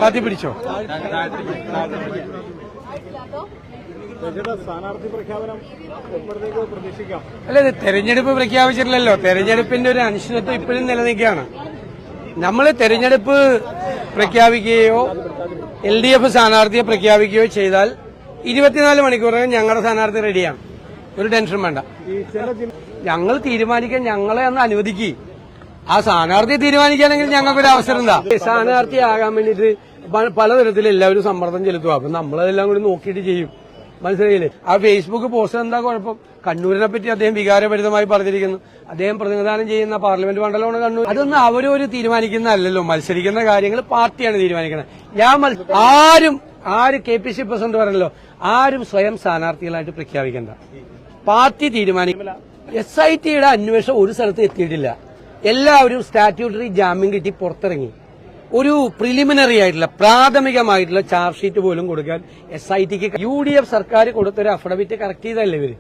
കാത്തി പിടിച്ചോ. അല്ല, ഇത് തെരഞ്ഞെടുപ്പ് പ്രഖ്യാപിച്ചിട്ടില്ലല്ലോ. തെരഞ്ഞെടുപ്പിന്റെ ഒരു അനിശ്ചിതത്വം ഇപ്പോഴും നിലനിൽക്കുകയാണ്. നമ്മൾ തെരഞ്ഞെടുപ്പ് പ്രഖ്യാപിക്കുകയോ LDF സ്ഥാനാർത്ഥിയെ പ്രഖ്യാപിക്കുകയോ ചെയ്താൽ 24 മണിക്കൂറിനകം ഞങ്ങളുടെ സ്ഥാനാർത്ഥി റെഡിയാണ്. ഒരു ടെൻഷൻ വേണ്ട. ഞങ്ങൾ തീരുമാനിക്കാൻ ഞങ്ങളെ ഒന്ന് അനുവദിക്കുക. ആ സ്ഥാനാർത്ഥിയെ തീരുമാനിക്കുകയാണെങ്കിൽ ഞങ്ങൾക്കൊരു അവസരം എന്താ? സ്ഥാനാർത്ഥിയാകാൻ വേണ്ടിയിട്ട് പലതരത്തിൽ എല്ലാവരും സമ്മർദ്ദം ചെലുത്തുക. അപ്പൊ നമ്മളതെല്ലാം കൂടി നോക്കിയിട്ട് ചെയ്യും. മനസ്സിലായില്ലേ? ആ ഫേസ്ബുക്ക് പോസ്റ്റ് എന്താ കുഴപ്പം? കണ്ണൂരിനെ പറ്റി അദ്ദേഹം വികാരഭരിതമായി പറഞ്ഞിരിക്കുന്നു. അദ്ദേഹം പ്രതിനിധാനം ചെയ്യുന്ന പാർലമെന്റ് മണ്ഡലമാണ് കണ്ണൂർ. അതൊന്നും അവരൊരു തീരുമാനിക്കുന്നതല്ലല്ലോ. മത്സരിക്കുന്ന കാര്യങ്ങൾ പാർട്ടിയാണ് തീരുമാനിക്കുന്നത്. ആര് KPC പ്രസിഡന്റ് പറഞ്ഞല്ലോ, ആരും സ്വയം സ്ഥാനാർത്ഥികളായിട്ട് പ്രഖ്യാപിക്കേണ്ട. പാർട്ടി തീരുമാനിക്കില്ല. SITയുടെ അന്വേഷണം ഒരു സ്ഥലത്ത് എത്തിയിട്ടില്ല. എല്ലാവരും സ്റ്റാറ്റ്യൂട്ടറി ജാമ്യം കിട്ടി പുറത്തിറങ്ങി. ഒരു പ്രിലിമിനറി ആയിട്ടുള്ള പ്രാഥമികമായിട്ടുള്ള ചാർജ് ഷീറ്റ് പോലും കൊടുക്കാൻ SITക്ക് UDF സർക്കാർ കൊടുത്തൊരു അഫിഡവിറ്റ് കറക്റ്റ് ചെയ്തല്ലേ ഇവര്,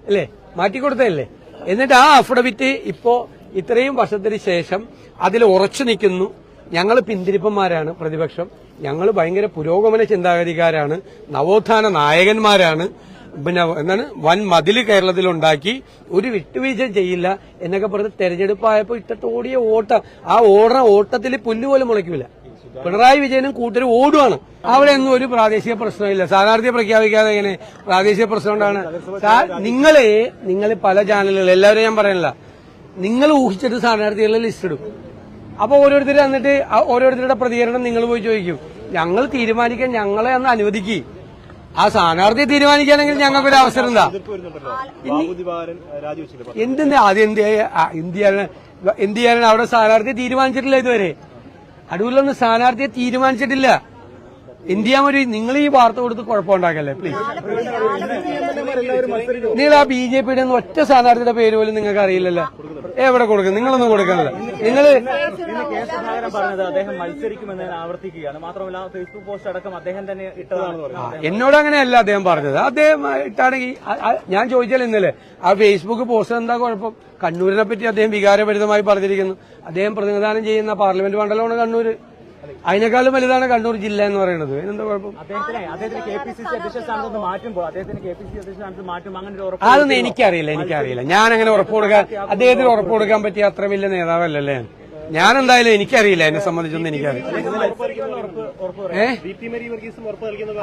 അല്ലേ? മാറ്റിക്കൊടുത്തതല്ലേ? എന്നിട്ട് ആ അഫിഡവിറ്റ് ഇപ്പോ ഇത്രയും വർഷത്തിന് ശേഷം അതിൽ ഉറച്ചു നിൽക്കുന്നു. ഞങ്ങൾ പിന്തിരിപ്പന്മാരാണ്, പ്രതിപക്ഷം. ഞങ്ങൾ ഭയങ്കര പുരോഗമന ചിന്താഗതിക്കാരാണ്, നവോത്ഥാന നായകന്മാരാണ്. പിന്നെ എന്താണ്, വൻ മതില് കേരളത്തിലുണ്ടാക്കി, ഒരു വിട്ടുവീഴ്ച ചെയ്യില്ല എന്നൊക്കെ പറഞ്ഞ് തെരഞ്ഞെടുപ്പായപ്പോ ഇട്ടത്തോടിയ ഓട്ടം. ആ ഓടുന്ന ഓട്ടത്തിൽ പുല്ലുപോലും മുളയ്ക്കില്ല. പിണറായി വിജയനും കൂട്ടരും ഓടുവാണ്. അവിടെ ഒന്നും ഒരു പ്രാദേശിക പ്രശ്നമില്ല. സ്ഥാനാർത്ഥിയെ പ്രഖ്യാപിക്കാതെ എങ്ങനെ പ്രാദേശിക പ്രശ്നം ഉണ്ടാണ്? നിങ്ങൾ പല ചാനലുകൾ, എല്ലാവരും ഞാൻ പറയണില്ല, നിങ്ങൾ ഊഹിച്ചിട്ട് സ്ഥാനാർത്ഥികളുടെ ലിസ്റ്റ് ഇടും. അപ്പൊ ഓരോരുത്തർ എന്നിട്ട് ഓരോരുത്തരുടെ പ്രതികരണം നിങ്ങൾ പോയി ചോദിക്കും. ഞങ്ങൾ തീരുമാനിക്കാൻ ഞങ്ങളെ ഒന്ന് അനുവദിക്കുക. ആ സ്ഥാനാർത്ഥിയെ തീരുമാനിക്കുകയാണെങ്കിൽ ഞങ്ങൾക്കൊരു അവസരം എന്താ? എന്തിന്റെ ആദ്യം എന്ത് ചെയ്യാനാണ്? അവിടെ സ്ഥാനാർത്ഥിയെ തീരുമാനിച്ചിട്ടില്ല ഇതുവരെ. അടൂരിലൊന്നും സ്ഥാനാർത്ഥിയെ തീരുമാനിച്ചിട്ടില്ല. നിങ്ങൾ ഈ വാർത്ത കൊടുത്ത് കുഴപ്പമുണ്ടാക്കല്ലേ പ്ലീസ്. നിങ്ങൾ ആ BJPയുടെ ഒറ്റ സ്ഥാനാർത്ഥിയുടെ പേര് പോലും നിങ്ങൾക്ക് അറിയില്ലല്ലോ. എവിടെ കൊടുക്കും? നിങ്ങളൊന്നും കൊടുക്കണല്ലോ. നിങ്ങൾ എന്നോട് അങ്ങനെയല്ല അദ്ദേഹം പറഞ്ഞത്. അദ്ദേഹം ഇട്ടാണെങ്കിൽ ഞാൻ ചോദിച്ചാൽ ഇന്നലെ ആ ഫേസ്ബുക്ക് പോസ്റ്റ് എന്താ കുഴപ്പം? കണ്ണൂരിനെ പറ്റി അദ്ദേഹം വികാരഭരിതമായി പറഞ്ഞിരിക്കുന്നു. അദ്ദേഹം പ്രതിനിധാനം ചെയ്യുന്ന പാർലമെന്റ് മണ്ഡലമാണ് കണ്ണൂര്. അതിനേക്കാളും വലുതാണ് കണ്ണൂർ ജില്ല എന്ന് പറയുന്നത്. അതിനെന്താ കുഴപ്പം? അതൊന്നും എനിക്കറിയില്ല. ഞാൻ അങ്ങനെ ഉറപ്പ് കൊടുക്കാൻ, അദ്ദേഹത്തിന് ഉറപ്പ് കൊടുക്കാൻ പറ്റിയ അത്ര വലിയ നേതാവല്ലല്ലേ ഞാൻ. എന്തായാലും എനിക്കറിയില്ല, എന്നെ സംബന്ധിച്ചൊന്നും എനിക്കറിയില്ല.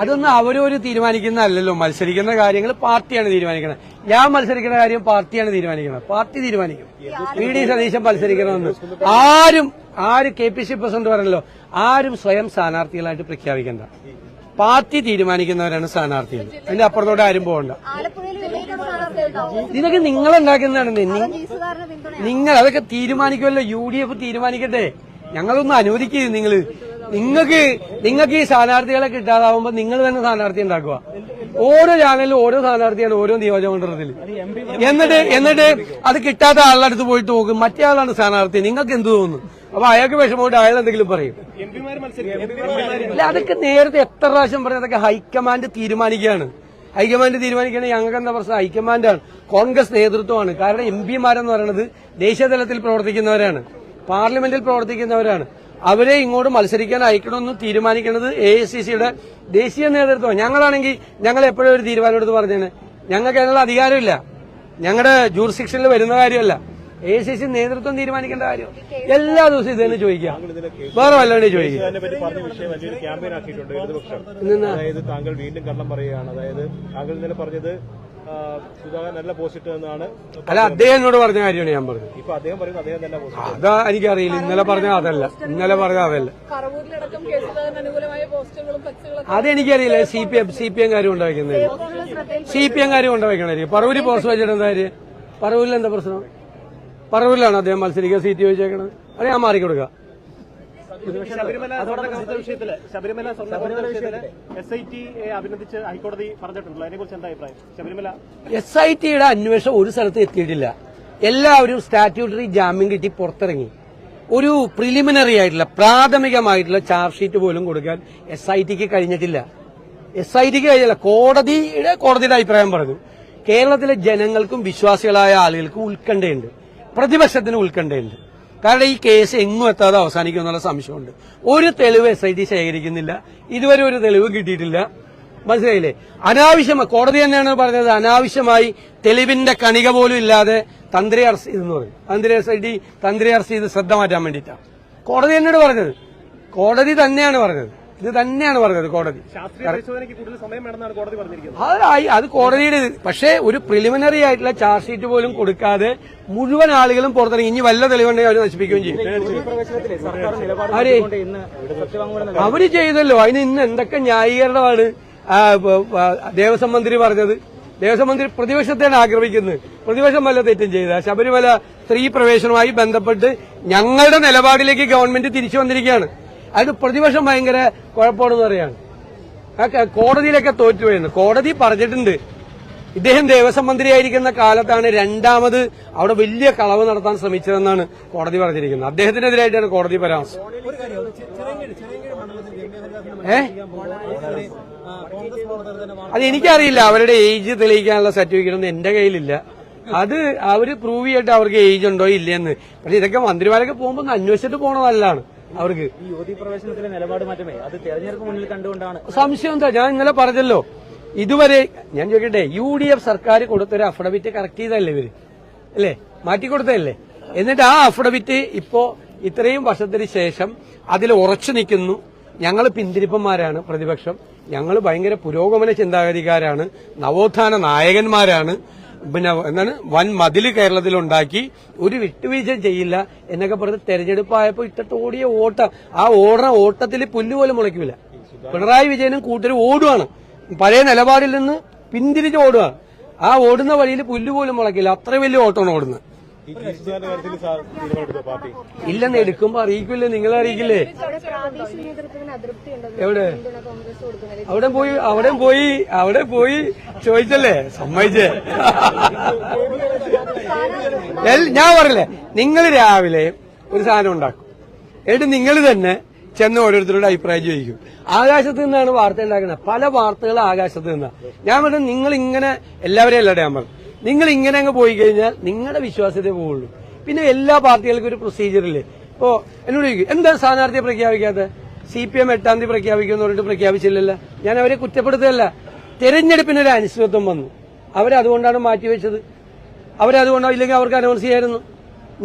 അതൊന്നും അവരൊരു തീരുമാനിക്കുന്നതല്ലല്ലോ. മത്സരിക്കുന്ന കാര്യങ്ങൾ പാർട്ടിയാണ് തീരുമാനിക്കുന്നത്. ഞാൻ മത്സരിക്കുന്ന കാര്യം പാർട്ടിയാണ് തീരുമാനിക്കുന്നത്. പാർട്ടി തീരുമാനിക്കും. VD സതീശൻ മത്സരിക്കണമെന്ന് ആര് KPC പ്രസിഡന്റ് പറഞ്ഞല്ലോ, ആരും സ്വയം സ്ഥാനാർത്ഥികളായിട്ട് പ്രഖ്യാപിക്കേണ്ട. പാർട്ടി തീരുമാനിക്കുന്നവരാണ് സ്ഥാനാർത്ഥികൾ. അതിന്റെ അപ്പുറത്തോടെ ആരും പോകണ്ട. ഇതൊക്കെ നിങ്ങളുണ്ടാക്കുന്നതാണ്. നിങ്ങൾ അതൊക്കെ തീരുമാനിക്കുമല്ലോ. UDF തീരുമാനിക്കട്ടെ. ഞങ്ങളൊന്നും അനുവദിക്കുക. നിങ്ങൾക്ക് ഈ സ്ഥാനാർത്ഥികളെ കിട്ടാതാവുമ്പോ നിങ്ങൾ തന്നെ സ്ഥാനാർത്ഥി ഉണ്ടാക്കുക. ഓരോ ചാനലിലും ഓരോ സ്ഥാനാർത്ഥിയാണ് ഓരോ നിയോജകമണ്ഡലത്തിൽ. എന്നിട്ട് അത് കിട്ടാത്ത ആളുടെ അടുത്ത് പോയിട്ട് നോക്കും, മറ്റേ ആളാണ് സ്ഥാനാർത്ഥി. നിങ്ങൾക്ക് എന്ത് തോന്നുന്നു? അപ്പൊ അയാൾക്ക് വിഷമമായിട്ട് അയാൾ എന്തെങ്കിലും പറയും. അല്ല, അതൊക്കെ നേരത്തെ എത്ര പ്രാവശ്യം പറഞ്ഞ അതൊക്കെ ഹൈക്കമാൻഡ് തീരുമാനിക്കുകയാണ്. ഹൈക്കമാൻഡ് തീരുമാനിക്കുകയാണെങ്കിൽ ഞങ്ങൾക്ക് എന്താ പ്രശ്നം? ഹൈക്കമാൻഡാണ്, കോൺഗ്രസ് നേതൃത്വമാണ്. കാരണം MP-മാരെന്ന് പറയുന്നത് ദേശീയ തലത്തിൽ പ്രവർത്തിക്കുന്നവരാണ്, പാർലമെന്റിൽ പ്രവർത്തിക്കുന്നവരാണ്. അവരെ ഇങ്ങോട്ട് മത്സരിക്കാൻ അയക്കണമെന്ന് തീരുമാനിക്കുന്നത് AICCയുടെ ദേശീയ നേതൃത്വം. ഞങ്ങളാണെങ്കിൽ ഞങ്ങൾ എപ്പോഴും ഒരു തീരുമാനം എടുത്ത് പറഞ്ഞേനെ. ഞങ്ങൾക്ക് അതിനുള്ള അധികാരമില്ല. ഞങ്ങളുടെ ജൂറിസ്ഡിക്ഷനിൽ വരുന്ന കാര്യമല്ല. AICC നേതൃത്വം തീരുമാനിക്കേണ്ട കാര്യം. എല്ലാ ദിവസവും ഇത് തന്നെ ചോദിക്കാം, വേറെ വല്ലവരെ ചോദിക്കാം. താങ്കൾ വീണ്ടും കള്ളം പറയുകയാണ്. അതായത് താങ്കൾ ഇന്നലെ പറഞ്ഞത് നല്ല പോസ്റ്റ് എന്നാണ്. അല്ല, അദ്ദേഹം എന്നോട് പറഞ്ഞ കാര്യമാണ് ഞാൻ പറഞ്ഞത്. ഇപ്പൊ അദ്ദേഹം പറയുന്നത് അദ്ദേഹം തന്നെ പോസ്റ്റ്. അതാ എനിക്കറിയില്ല. ഇന്നലെ പറഞ്ഞ അതല്ല. അതെനിക്കറിയില്ല. CPM കാര്യം ഉണ്ടായിരിക്കുന്നത്. CPM കാര്യം ഉണ്ടായിരിക്കണായിരിക്കും. പറവൂര് പോസ്റ്റ് വെച്ചിട്ട് എന്താ കാര്യം? പറവൂരിൽ എന്താ പ്രശ്നം? പറവൂരിലാണ് അദ്ദേഹം മത്സരിക്കുക, സീറ്റ് ചോദിച്ചേക്കണത്. അത് ഞാൻ മാറിക്കൊടുക്കാം. ശബരിമല SITയെ അഭിനന്ദിച്ച് ഹൈക്കോടതി പറഞ്ഞിട്ടുണ്ടല്ലോ, അതിനെക്കുറിച്ച് എന്താ അഭിപ്രായം? ശബരിമല SITയുടെ അന്വേഷണം ഒരു സ്ഥലത്ത് എത്തിയിട്ടില്ല. എല്ലാവരും സ്റ്റാറ്റ്യൂട്ടറി ജാമ്യം കിട്ടി പുറത്തിറങ്ങി. ഒരു പ്രിലിമിനറി ആയിട്ടുള്ള പ്രാഥമികമായിട്ടുള്ള ചാർജ് ഷീറ്റ് പോലും കൊടുക്കാൻ SITക്ക് കഴിഞ്ഞിട്ടില്ല. കോടതിയുടെ അഭിപ്രായം പറഞ്ഞു. കേരളത്തിലെ ജനങ്ങൾക്കും വിശ്വാസികളായ ആളുകൾക്കും ഉത്കണ്ഠയുണ്ട്. പ്രതിപക്ഷത്തിന് ഉത്കണ്ഠയുണ്ട്. കാരണം ഈ കേസ് എങ്ങും എത്താതെ അവസാനിക്കും എന്നുള്ള സംശയമുണ്ട്. ഒരു തെളിവ് SIT ശേഖരിക്കുന്നില്ല, ഇതുവരെ ഒരു തെളിവ് കിട്ടിയിട്ടില്ല. മനസ്സിലായില്ലേ? അനാവശ്യമായി കോടതി തന്നെയാണ് പറഞ്ഞത്, അനാവശ്യമായി തെളിവിന്റെ കണിക പോലും ഇല്ലാതെ തന്ത്രി അറസ്റ്റ് ചെയ്തെന്ന് പറയും. SIT തന്ത്രി അറസ്റ്റ് ചെയ്ത് ശ്രദ്ധ മാറ്റാൻ വേണ്ടിയിട്ടാണ് കോടതി തന്നെയാണ് പറഞ്ഞത്. കോടതി തന്നെയാണ് പറഞ്ഞത്, ഇത് തന്നെയാണ് പറഞ്ഞത് കോടതി. അത് കോടതിയുടെ. പക്ഷേ ഒരു പ്രിലിമിനറി ആയിട്ടുള്ള ചാർജ് ഷീറ്റ് പോലും കൊടുക്കാതെ മുഴുവൻ ആളുകളും പുറത്തിറങ്ങി. ഇനി വല്ല തെളിവുണ്ടെങ്കിൽ അവർ നശിപ്പിക്കുകയും ചെയ്യും. അവര് ചെയ്തല്ലോ. അതിന് ഇന്ന് എന്തൊക്കെ ന്യായീകരണമാണ് ദേവസ്വം മന്ത്രി പറഞ്ഞത്. ദേവസ്വം മന്ത്രി പ്രതിപക്ഷത്തെയാണ് ആക്രമിക്കുന്നത്. പ്രതിപക്ഷം വല്ല തെറ്റും ചെയ്ത ശബരിമല സ്ത്രീ പ്രവേശനവുമായി ബന്ധപ്പെട്ട് ഞങ്ങളുടെ നിലപാടിലേക്ക് ഗവൺമെന്റ് തിരിച്ചു വന്നിരിക്കുകയാണ്. അത് പ്രതിപക്ഷം ഭയങ്കര കുഴപ്പമാണെന്ന് പറയാണ്. കോടതിയിലൊക്കെ തോറ്റുപോയെന്ന് കോടതി പറഞ്ഞിട്ടുണ്ട്. ഇദ്ദേഹം ദേവസ്വം മന്ത്രിയായിരിക്കുന്ന കാലത്താണ് രണ്ടാമത് അവിടെ വലിയ കളവ് നടത്താൻ ശ്രമിച്ചതെന്നാണ് കോടതി പറഞ്ഞിരിക്കുന്നത്. അദ്ദേഹത്തിനെതിരായിട്ടാണ് കോടതി പരാമർശം. അത് എനിക്കറിയില്ല. അവരുടെ ഏജ് തെളിയിക്കാനുള്ള സർട്ടിഫിക്കറ്റ് ഒന്നും എന്റെ കയ്യിലില്ല. അത് അവര് പ്രൂവ് ചെയ്തിട്ട് അവർക്ക് ഏജ് ഉണ്ടോ ഇല്ലെന്ന്. പക്ഷെ ഇതൊക്കെ മന്ത്രിമാരൊക്കെ പോകുമ്പോൾ ഒന്ന് അന്വേഷിച്ചിട്ട് പോകണതല്ലാണ് അവർക്ക്. യുവതി പ്രവേശനത്തിലെ നിലപാട് മാറ്റമേ അത് തെരഞ്ഞെടുപ്പ് മുന്നിൽ കണ്ടുകൊണ്ടാണ്. സംശയം എന്താ? ഞാൻ ഇന്നലെ പറഞ്ഞല്ലോ, ഇതുവരെ ഞാൻ ചോദിക്കട്ടെ, UDF സർക്കാർ കൊടുത്തൊരു അഫിഡവിറ്റ് കറക്റ്റ് ചെയ്തല്ലേ ഇവര്, അല്ലേ? മാറ്റിക്കൊടുത്തതല്ലേ? എന്നിട്ട് ആ അഫിഡവിറ്റ് ഇപ്പോ ഇത്രയും വർഷത്തിന് ശേഷം അതിൽ ഉറച്ചു നിൽക്കുന്നു. ഞങ്ങൾ പിന്തിരിപ്പന്മാരാണ് പ്രതിപക്ഷം, ഞങ്ങൾ ഭയങ്കര പുരോഗമന ചിന്താഗതിക്കാരാണ്, നവോത്ഥാന നായകന്മാരാണ്, പിന്നെ എന്താണ് വൻ മതില് കേരളത്തിലുണ്ടാക്കി, ഒരു വിട്ടുവീഴ്ച ചെയ്യില്ല എന്നൊക്കെ പറഞ്ഞ് തെരഞ്ഞെടുപ്പായപ്പോ ഇട്ടത്തോടിയ ഓട്ടം. ആ ഓടുന്ന ഓട്ടത്തിൽ പുല്ലുപോലും മുളയ്ക്കില്ല. പിണറായി വിജയനും കൂട്ടരും ഓടുകയാണ്, പഴയ നിലപാടിൽ നിന്ന് പിന്തിരിച്ച് ഓടുകയാണ്. ആ ഓടുന്ന വഴിയിൽ പുല്ലുപോലും മുളയ്ക്കില്ല. അത്ര വലിയ ഓട്ടമാണ് ഓടുന്നത്. ഇല്ലെന്ന് എടുക്കുമ്പോ അറിയിക്കില്ലേ? നിങ്ങളെ അറിയിക്കില്ലേ? എവിടെ? അവിടെ പോയി ചോദിച്ചല്ലേ സമ്മതിച്ചേ? ഞാൻ പറഞ്ഞില്ലേ, നിങ്ങൾ രാവിലെ ഒരു സാധനം ഉണ്ടാക്കും, എന്നിട്ട് നിങ്ങൾ തന്നെ ചെന്ന് ഓരോരുത്തരുടെ അഭിപ്രായം ചോദിക്കും. ആകാശത്ത് നിന്നാണ് വാർത്ത ഉണ്ടാക്കുന്നത്. പല വാർത്തകൾ ആകാശത്ത് നിന്നാണ്. ഞാൻ പറഞ്ഞു നിങ്ങൾ ഇങ്ങനെ എല്ലാവരെയും അല്ലാതെ ഞാൻ പറഞ്ഞു, നിങ്ങൾ ഇങ്ങനെ അങ്ങ് പോയി കഴിഞ്ഞാൽ നിങ്ങളുടെ വിശ്വാസത്തെ പോവുള്ളൂ. പിന്നെ എല്ലാ പാർട്ടികൾക്കും ഒരു പ്രൊസീജിയറില്ലേ? ഇപ്പോ എന്നോട് ചോദിക്കും, എന്താ സ്ഥാനാർത്ഥിയെ പ്രഖ്യാപിക്കാതെ? CPM 8-ാം തീയതി പ്രഖ്യാപിക്കുമെന്ന് പറഞ്ഞിട്ട് പ്രഖ്യാപിച്ചില്ലല്ലോ. ഞാൻ അവരെ കുറ്റപ്പെടുത്തുകയല്ല. തെരഞ്ഞെടുപ്പിനൊരു അനിശ്ചിതത്വം വന്നു, അവരതുകൊണ്ടാണ് മാറ്റിവെച്ചത്. അവരതുകൊണ്ടാണ്, ഇല്ലെങ്കിൽ അവർക്ക് അനൗൺസ് ചെയ്യായിരുന്നു.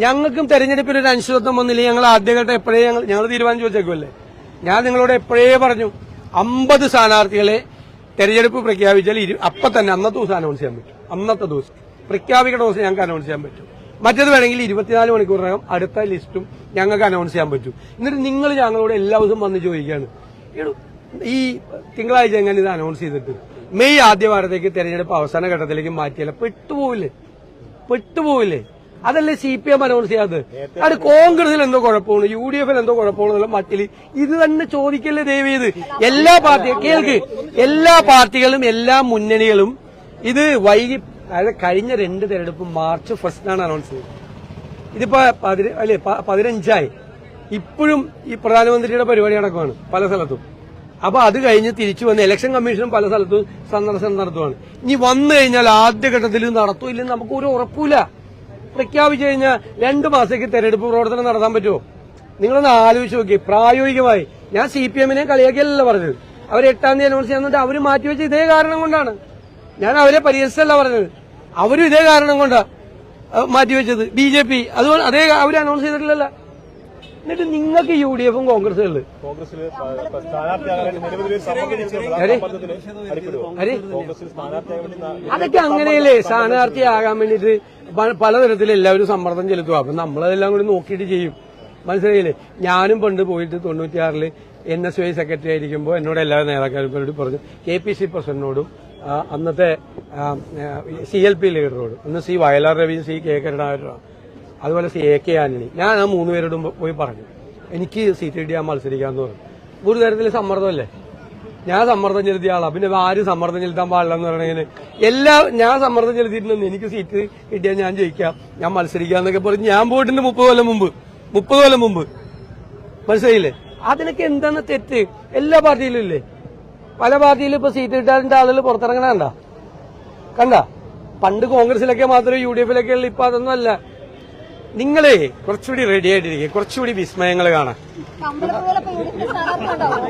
ഞങ്ങൾക്കും തെരഞ്ഞെടുപ്പിനൊരു അനിശ്ചിതത്വം വന്നില്ല. ഞങ്ങൾ ആദ്യഘട്ടം എപ്പോഴേ ഞങ്ങൾ തീരുമാനം ചോദിച്ചേക്കുമല്ലേ. ഞാൻ നിങ്ങളോട് എപ്പോഴേ പറഞ്ഞു, 50 സ്ഥാനാർത്ഥികളെ തെരഞ്ഞെടുപ്പ് പ്രഖ്യാപിച്ചാൽ അപ്പം തന്നെ അന്നത്തെ ദിവസം അനൗൺസ് ചെയ്യാൻ പറ്റും. അന്നത്തെ ദിവസം പ്രഖ്യാപിക്കേണ്ട ദിവസം ഞങ്ങൾക്ക് അനൗൺസ് ചെയ്യാൻ പറ്റും. മറ്റേത് വേണമെങ്കിൽ 24 മണിക്കൂറിനകം അടുത്ത ലിസ്റ്റും ഞങ്ങൾക്ക് അനൗൺസ് ചെയ്യാൻ പറ്റും. എന്നിട്ട് നിങ്ങൾ ഞങ്ങളോട് എല്ലാ ദിവസവും വന്ന് ചോദിക്കുകയാണ്, ഈ തിങ്കളാഴ്ച എങ്ങനെ ഇത് അനൗൺസ് ചെയ്തിട്ട് മെയ് ആദ്യവാരത്തേക്ക് തെരഞ്ഞെടുപ്പ് അവസാന ഘട്ടത്തിലേക്ക് മാറ്റിയല്ല? പെട്ടുപോവില്ലേ? അതല്ലേ CPM അനൗൺസ് ചെയ്യാത്തത്? അത് കോൺഗ്രസിൽ എന്തോ കുഴപ്പമാണ്, UDFൽ എന്തോ കുഴപ്പമാണെന്നുള്ള മട്ടിൽ ഇത് തന്നെ ചോദിക്കല്ലേ ദയവ് ചെയ്ത്. എല്ലാ പാർട്ടികളും എല്ലാ മുന്നണികളും ഇത് വൈകി, അതായത് കഴിഞ്ഞ 2 തെരഞ്ഞെടുപ്പ് March 1 അനൗൺസ് ചെയ്തത്. ഇതിപ്പോ 15ആയി. ഇപ്പോഴും ഈ പ്രധാനമന്ത്രിയുടെ പരിപാടി നടക്കുവാണ് പല സ്ഥലത്തും. അപ്പൊ അത് കഴിഞ്ഞ് തിരിച്ചു വന്ന് ഇലക്ഷൻ കമ്മീഷനും പല സ്ഥലത്തും സന്ദർശനം നടത്തുവാണ്. ഇനി വന്നു കഴിഞ്ഞാൽ ആദ്യഘട്ടത്തിൽ നടത്തൂ ഇല്ലെന്ന് നമുക്കൊരു ഉറപ്പില്ല. പ്രഖ്യാപിച്ചു കഴിഞ്ഞാൽ 2 മാസത്തേക്ക് തെരഞ്ഞെടുപ്പ് പ്രവർത്തനം നടത്താൻ പറ്റുമോ? നിങ്ങളൊന്ന് ആലോചിച്ച് നോക്കി. പ്രായോഗികമായി ഞാൻ CPM-നെ കളിയാക്കിയല്ലോ പറഞ്ഞത്. അവർ 8-ാം തീയതി അനൗൺസ് ചെയ്യാൻ അവർ മാറ്റിവെച്ച ഇതേ കാരണം കൊണ്ടാണ്. ഞാൻ അവരെ പരിഹസിച്ചല്ല പറഞ്ഞത്. അവരും ഇതേ കാരണം കൊണ്ടാണ് മാറ്റിവെച്ചത്. BJP അതുകൊണ്ട് അതേ അവർ അനൗൺസ് ചെയ്തിട്ടില്ലല്ലോ. എന്നിട്ട് നിങ്ങൾക്ക് UDF-ഉം കോൺഗ്രസുകളിൽ അതൊക്കെ അങ്ങനെയല്ലേ? സ്ഥാനാർത്ഥിയാകാൻ വേണ്ടിയിട്ട് പലതരത്തിൽ എല്ലാവരും സമ്മർദ്ദം ചെലുത്തുക. അപ്പൊ നമ്മളതെല്ലാം കൂടി നോക്കിയിട്ട് ചെയ്യും. മനസ്സിലായില്ലേ? ഞാനും പണ്ട് പോയിട്ട് 96-ൽ NSY സെക്രട്ടറി ആയിരിക്കുമ്പോൾ എന്നോട് എല്ലാ നേതാക്കന്മാരോട് പറഞ്ഞു, KPC പ്രസിഡന്റിനോടും അന്നത്തെ CLP ലീഡറോടും, അന്ന് C. Vayalar Ravi, C. K. കരുണാകരനാണ്, അതുപോലെ AK ആന്റണി, ഞാൻ ആ 3 പേരോടും പോയി പറഞ്ഞു എനിക്ക് സീറ്റ് കിട്ടിയാൽ മത്സരിക്കാമെന്ന് പറഞ്ഞു. ഒരു തരത്തിൽ സമ്മർദ്ദമല്ലേ? ഞാൻ സമ്മർദ്ദം ചെലുത്തിയ ആളാ. പിന്നെ ആരും സമ്മർദ്ദം ചെലുത്താൻ പാടില്ലെന്ന് പറയണേന് ഞാൻ സമ്മർദ്ദം ചെലുത്തിയിട്ടുണ്ട്. എനിക്ക് സീറ്റ് കിട്ടിയാൽ ഞാൻ ജയിക്കാം, ഞാൻ മത്സരിക്കാന്നൊക്കെ പറഞ്ഞ് ഞാൻ പോയിട്ടുണ്ട് 30 കൊല്ലം മുമ്പ്. മനസ്സിലായില്ലേ? അതിനൊക്കെ എന്താണ് തെറ്റ്? എല്ലാ പാർട്ടിയിലും ഇല്ലേ? പല പാർട്ടിയിലും ഇപ്പൊ സീറ്റ് കിട്ടാതിന്റെ ആളുകൾ പുറത്തിറങ്ങണ കണ്ട. പണ്ട് കോൺഗ്രസിലൊക്കെ മാത്രമേ UDF-ലൊക്കെ ഉള്ളു. ഇപ്പൊ അതൊന്നും അല്ല. നിങ്ങളെ കുറച്ചുകൂടി റെഡി ആയിട്ടിരിക്കുക, കുറച്ചുകൂടി വിസ്മയങ്ങൾ കാണാം. കമ്പലപ്പുഴയിലൊക്കെ യൂണിറ്റിന്റെ സ്ഥാനാർത്ഥി ഉണ്ടാവും.